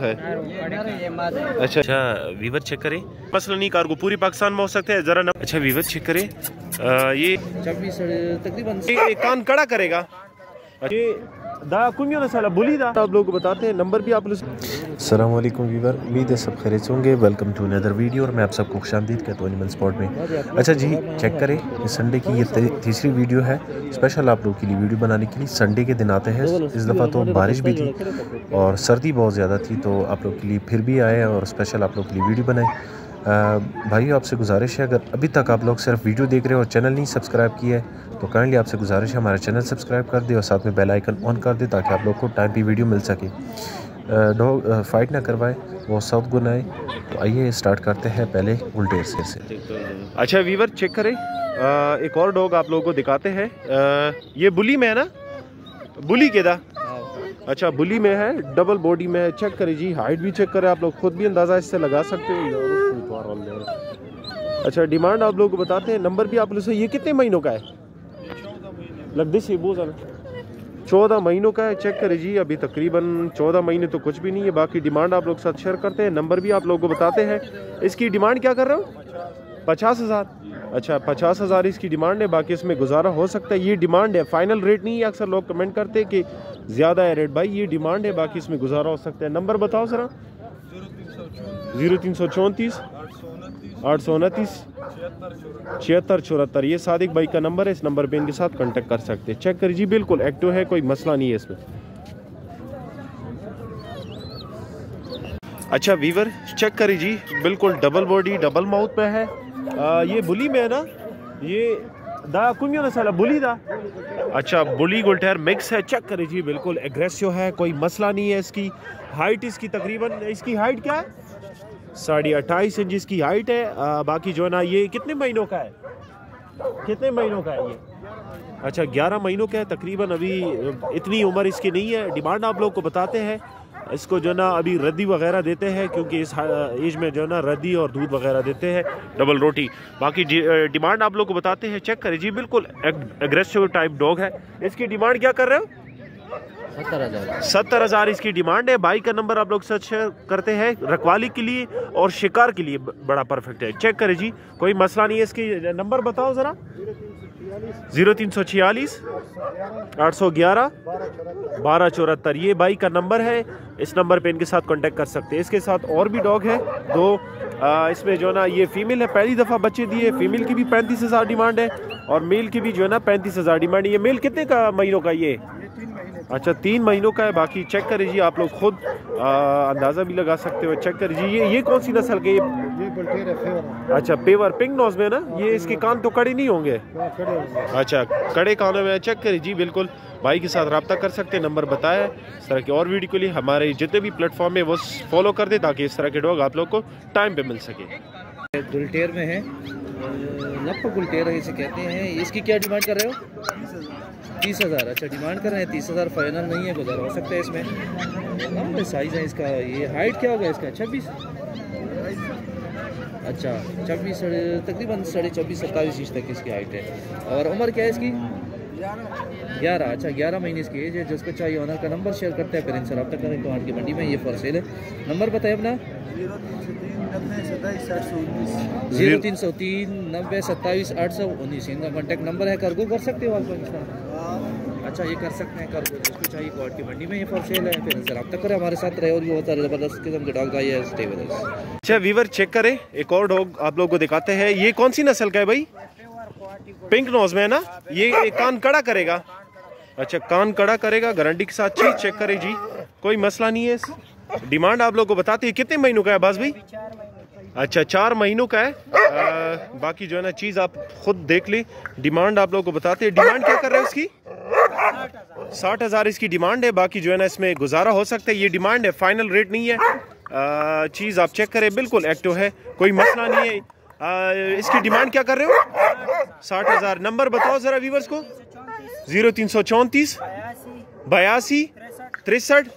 है? अच्छा अच्छा वीवर चेक करें, मसला नहीं, कार्गो पूरी पाकिस्तान में हो सकता है, जरा अच्छा वीवर चेक करें। ये 26 तकरीबन कान कड़ा करेगा। ये दा कुमियों साला बुली दा आप लोगों को बताते हैं, नंबर भी आप लोग। अस्सलाम वालेकुम वीवर, उम्मीद है सब खैरियत से होंगे। वेलकम टू अनदर वीडियो और मैं आप सबको खुशामदीद कहता हूँ एनिमल स्पॉट में। अच्छा जी, चेक करें, इस संडे की ये तीसरी वीडियो है स्पेशल आप लोगों के लिए वीडियो बनाने के लिए। संडे के दिन आते हैं, इस दफ़ा तो बारिश भी थी और सर्दी बहुत ज़्यादा थी, तो आप लोग के लिए फिर भी आए और स्पेशल आप लोग के लिए वीडियो बनाए। भाइयों आपसे गुजारिश है, अगर अभी तक आप लोग सिर्फ वीडियो देख रहे हो और चैनल नहीं सब्सक्राइब किया है तो काइंडली आपसे गुजारिश है हमारा चैनल सब्सक्राइब कर दे और साथ में बेल आइकन ऑन कर दे ताकि आप लोग को टाइम पे वीडियो मिल सके। डॉग फाइट ना करवाए, वो साउथ गुन आए। तो आइए स्टार्ट करते हैं पहले गुलटेर से। अच्छा वीवर चेक करें, एक और डॉग आप लोगों को दिखाते हैं। ये बुली में है ना, बुली के दा अच्छा बुली में है, डबल बॉडी में है। चेक करें जी, हाइट भी चेक करें, आप लोग खुद भी अंदाज़ा इससे लगा सकते हो। अच्छा डिमांड आप लोगों को बताते हैं, नंबर भी आप लोग से। ये कितने महीनों का है? लगभग से बोझ 14 महीनों का है। चेक करें जी, अभी तकरीबन 14 महीने तो कुछ भी नहीं है। बाकी डिमांड आप लोग साथ शेयर करते हैं, नंबर भी आप लोगों को बताते हैं। इसकी डिमांड क्या कर रहे हो? 50,000। अच्छा 50,000 इसकी डिमांड है, बाकी इसमें गुजारा हो सकता है। ये डिमांड है, फाइनल रेट नहीं है। अक्सर लोग कमेंट करते हैं कि ज़्यादा है रेट, भाई ये डिमांड है, बाकी इसमें गुजारा हो सकता है। नंबर बताओ ज़रा। 0334 829 76 74, ये सादिक भाई का नंबर है। इस नंबर पे इनके साथ कांटेक्ट कर सकते हैं। चेक कर जी, बिल्कुल एक्टिव है, कोई मसला नहीं है इसमें। अच्छा वीवर चेक करी जी, बिल्कुल डबल बॉडी डबल माउथ पे है। ये बुली में है ना, ये दा कुमियों साला बुली दा। अच्छा बुली गुलटेर मिक्स है। चेक करी जी, बिल्कुल एग्रेसिव है, कोई मसला नहीं है। इसकी हाइट, इसकी तकरीबन इसकी हाइट क्या है? 28.5 इंच इसकी हाइट है। बाकी जो है ना, ये कितने महीनों का है? कितने महीनों का है ये? अच्छा 11 महीनों का है तकरीबन। अभी इतनी उम्र इसकी नहीं है। डिमांड आप लोग को बताते हैं, इसको जो ना अभी रद्दी वगैरह देते हैं, क्योंकि इस एज में जो है ना रद्दी और दूध वगैरह देते हैं, डबल रोटी। बाकी डिमांड आप लोग को बताते हैं। चेक करें जी, बिल्कुल एग्रेसिव टाइप डॉग है। इसकी डिमांड क्या कर रहे हो? 70,000 इसकी डिमांड है। बाइक का नंबर आप लोग सर्च करते हैं, रखवाली के लिए और शिकार के लिए बड़ा परफेक्ट है। चेक करें जी, कोई मसला नहीं है। इसकी नंबर बताओ ज़रा। 0346 811 1274, ये बाइक का नंबर है। इस नंबर पे इनके साथ कांटेक्ट कर सकते हैं। इसके साथ और भी डॉग है दो। इसमें जो ना ये फीमेल है, पहली दफ़ा बच्चे दिए। फीमेल की भी 35,000 डिमांड है और मेल की भी जो है ना 35,000 डिमांड है। ये मेल कितने का महीनों का? ये अच्छा 3 महीनों का है। बाकी चेक करें जी, आप लोग खुद अंदाज़ा भी लगा सकते हो। चेक करें जी, ये कौन सी नस्ल के? ये अच्छा पेवर पिंक नोज में ना। ये इसके कान तो कड़े नहीं होंगे? अच्छा कड़े कानों में। चेक करें जी, बिल्कुल भाई के साथ रब्ता कर सकते हैं, नंबर बताया। इस तरह की और वीडियो के लिए हमारे जितने भी प्लेटफॉर्म है वो फॉलो कर दे, ताकि इस तरह के डॉग आप लोग को टाइम पे मिल सके। गुलटेर में है, नप गुलटेर इसे कहते हैं। इसकी क्या डिमांड कर रहे हो? 30,000। अच्छा डिमांड कर रहे हैं 30,000, फाइनल नहीं है, गुजारा हो सकता है इसमें। हाँ साइज़ है इसका। ये हाइट क्या होगा इसका? 26। अच्छा 26 तकरीबन 26.5 27 इंच तक इसकी हाइट है। और उम्र क्या है इसकी? 11। अच्छा 11 महीने इसकी एज है। जिसको चाहिए ऑनर का नंबर शेयर करते हैं, फिर इनसे रब्ता करें। तो की मंडी में ये फॉर सेल है। नंबर बताइए अपना। 0303 90 27 819, इनका कॉन्टैक्ट नंबर है। कार्गो कर सकते हो आप इसका? अच्छा ये कर सकते हैं कार्गो। जिसको चाहिए कोर्ट की मंडी में ये फॉर सेल है, फिर इनसे रब्ता करें, हमारे साथ रहे। और भी बहुत सारे ज़बरदस्त किस्म के डॉग आई है स्टे विद अस। अच्छा वीवर चेक करें, एक और डॉग आप लोगों को दिखाते हैं। ये कौन सी नस्ल का है भाई? पिंक नोज में है ना। ये कान कड़ा करेगा? अच्छा कान कड़ा करेगा, गारंटी के साथ चीज। चेक करें जी, कोई मसला नहीं है। डिमांड आप लोग को बताते हैं, कितने महीनों का है बास भाई? अच्छा 4 महीनों का है। बाकी जो है ना चीज आप खुद देख ले। डिमांड आप लोग को बताते हैं। डिमांड क्या कर रहे हैं इसकी? 60,000 इसकी डिमांड है। बाकी जो है ना इसमें गुजारा हो सकता है। ये डिमांड है, फाइनल रेट नहीं है। चीज आप चेक करें, बिल्कुल एक्टिव है, कोई मसला नहीं है। इसकी डिमांड क्या कर रहे हो? 60,000। नंबर बताओ जरा व्यूवर्स को। 0334 82 63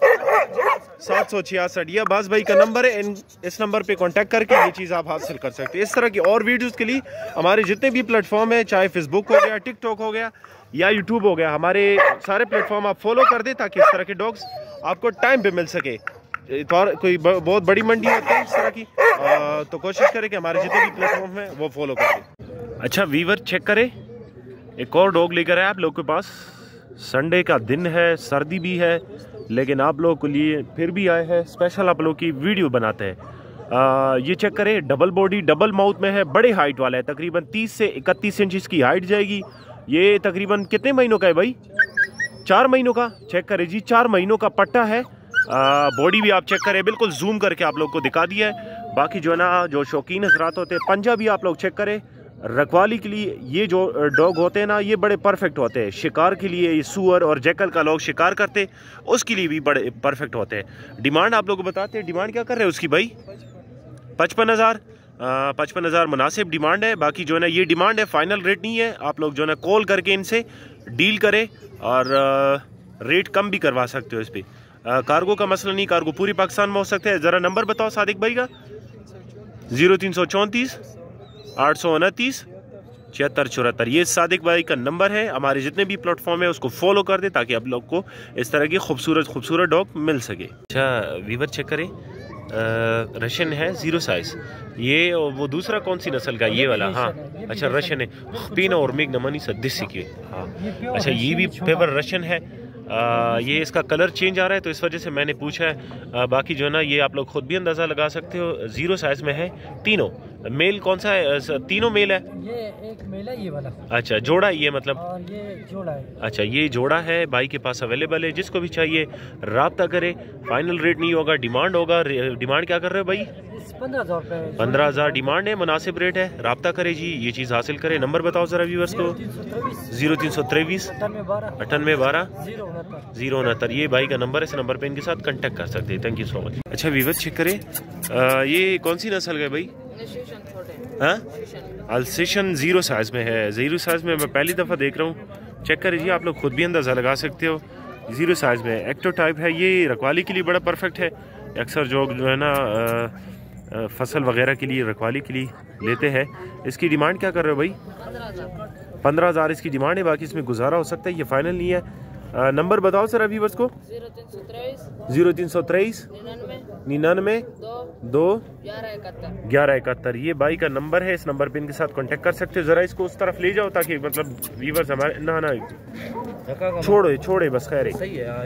766, यह अब्बास भाई का नंबर है। इस नंबर पे कांटेक्ट करके ये चीज़ आप हासिल कर सकते हैं। इस तरह की और वीडियोस के लिए हमारे जितने भी प्लेटफॉर्म है, चाहे फेसबुक हो गया, टिकटॉक हो गया या यूट्यूब हो गया, हमारे सारे प्लेटफॉर्म आप फॉलो कर दें ताकि इस तरह के डॉग्स आपको टाइम पे मिल सके। इतवार कोई बहुत बड़ी मंडी होती है इस तरह की, तो कोशिश करें कि हमारे जितने भी प्लेटफॉर्म हैं वो फॉलो करें। अच्छा वीवर चेक करें, एक और डॉग लेकर आए आप लोग के पास। संडे का दिन है, सर्दी भी है, लेकिन आप लोगों के लिए फिर भी आए हैं स्पेशल आप लोग की वीडियो बनाते हैं। ये चेक करें, डबल बॉडी डबल माउथ में है, बड़े हाइट वाला है, तकरीबन 30 से 31 इंच इसकी हाइट जाएगी। ये तकरीबन कितने महीनों का है भाई? 4 महीनों का। चेक करें जी, 4 महीनों का पट्टा है। बॉडी भी आप चेक करें, बिल्कुल जूम करके आप लोग को दिखा दिया है। बाकी जो है ना, जो शौकीन हजरात होते हैं, पंजा भी आप लोग चेक करें। रखवाली के लिए ये जो डॉग होते हैं ना, ये बड़े परफेक्ट होते हैं। शिकार के लिए, ये सुअर और जैकल का लोग शिकार करते, उसके लिए भी बड़े परफेक्ट होते हैं। डिमांड आप लोग को बताते हैं, डिमांड क्या कर रहे हैं उसकी भाई? 55,000। 55,000 मुनासिब डिमांड है। बाकी जो है ना, ये डिमांड है, फाइनल रेट नहीं है। आप लोग जो है ना कॉल करके इनसे डील करें और रेट कम भी करवा सकते हो इस पर। कार्गो का मसला नहीं, कार्गो पूरी पाकिस्तान में हो सकता है। ज़रा नंबर बताओ सादिक भाई का। 0334 829 7674। ये सादिक भाई का नंबर है। हमारे जितने भी प्लेटफॉर्म है उसको फॉलो कर दे ताकि आप लोग को इस तरह की खूबसूरत डॉग मिल सके। अच्छा वीवर चेक करें, रशियन है 0 साइज। ये वो दूसरा कौन सी नस्ल का? ये वाला, हाँ अच्छा रशियन है। पीना और मिग नमनी सदिस की, हाँ अच्छा ये भी पेपर रशियन है। ये इसका कलर चेंज आ रहा है तो इस वजह से मैंने पूछा है। बाकी जो है ना, ये आप लोग खुद भी अंदाज़ा लगा सकते हो। 0 साइज में है। तीनों मेल कौन सा है? तीनों मेल है। ये एक मेल है, ये वाला। अच्छा जोड़ा ये मतलब? और ये जोड़ा है। अच्छा ये जोड़ा है, भाई के पास अवेलेबल है। जिसको भी चाहिए राब्ता करे। फाइनल रेट नहीं होगा, डिमांड होगा। डिमांड क्या कर रहे हो भाई? 15,000 रुपये। 15,000 डिमांड है, मुनासिब रेट है। राब्ता करे जी, ये चीज़ हासिल करे। नंबर बताओ ज़रा व्यूअर्स को। 0323 9812 069। ये भाई का नंबर है, इस नंबर पे इनके साथ कांटेक्ट कर सकते हैं। Thank you so much. अच्छा व्यूअर्स चेक करें, ये कौन सी नस्ल है भाई? हाँ अल्सेशन 0 साइज में है। 0 साइज में मैं पहली दफ़ा देख रहा हूँ। चेक करिए, आप लोग खुद भी अंदाज़ा लगा सकते हो। 0 साइज में एक्टो टाइप है। ये रखवाली के लिए बड़ा परफेक्ट है। अक्सर जो है ना फसल वगैरह के लिए, रखवाली के लिए लेते हैं। इसकी डिमांड क्या कर रहे हो भाई? 15,000 इसकी डिमांड है। बाकी इसमें गुजारा हो सकता है, ये फाइनल नहीं है। नंबर बताओ सर अभी बस को। 0323 99 2 11 71। ये भाई का नंबर है, इस नंबर पे इनके साथ कांटेक्ट कर सकते हो। ज़रा इसको उस तरफ ले जाओ ताकि मतलब व्यूअर्स हमारे ना छोड़े बस खैर है।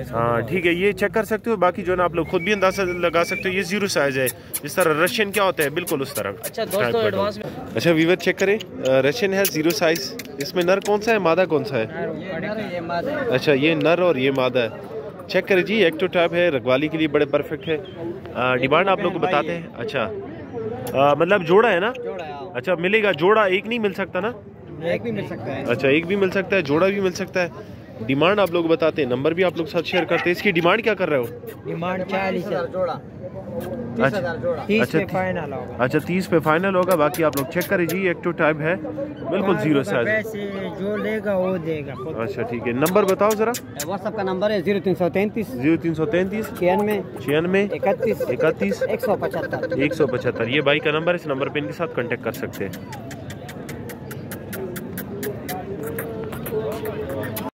हाँ ठीक है, ये चेक कर सकते हो। बाकी जो है ना, आप लोग खुद भी अंदाजा लगा सकते हो। ये 0 साइज है, जिस तरह रशियन क्या होता है बिल्कुल उस तरह। अच्छा दोस्तों एडवांस में। अच्छा व्यूअर चेक करें, रशियन है 0 साइज। इसमें नर कौन सा है, मादा कौन सा है? अच्छा ये नर और ये मादा है। चेक करें जी, एक्टो टाइप है, रखवाली के लिए बड़े परफेक्ट है। डिमांड आप लोग को बताते हैं। अच्छा मतलब जोड़ा है ना? अच्छा मिलेगा जोड़ा, एक नहीं मिल सकता ना? एक भी मिल सकता है। अच्छा एक भी मिल सकता है, जोड़ा भी मिल सकता है। डिमांड आप लोग बताते हैं, नंबर भी आप लोग साथ शेयर करते हैं। इसकी डिमांड क्या कर रहे हो? डिमांड 40,000 जोड़ा। अच्छा 30 पे फाइनल होगा। अच्छा 30 पे फाइनल होगा। बाकी आप लोग चेक करें जी, एक्टो टाइप है, बिल्कुल 0 साइज। पैसे जो लेगा वो देगा। अच्छा ठीक है, नंबर बताओ जरा। व्हाट्सएप का नंबर है 0333 93 96 31 31 31 175। 175। ये भाई का नंबर है, इस नंबर पे इनके साथ कांटेक्ट कर सकते हैं।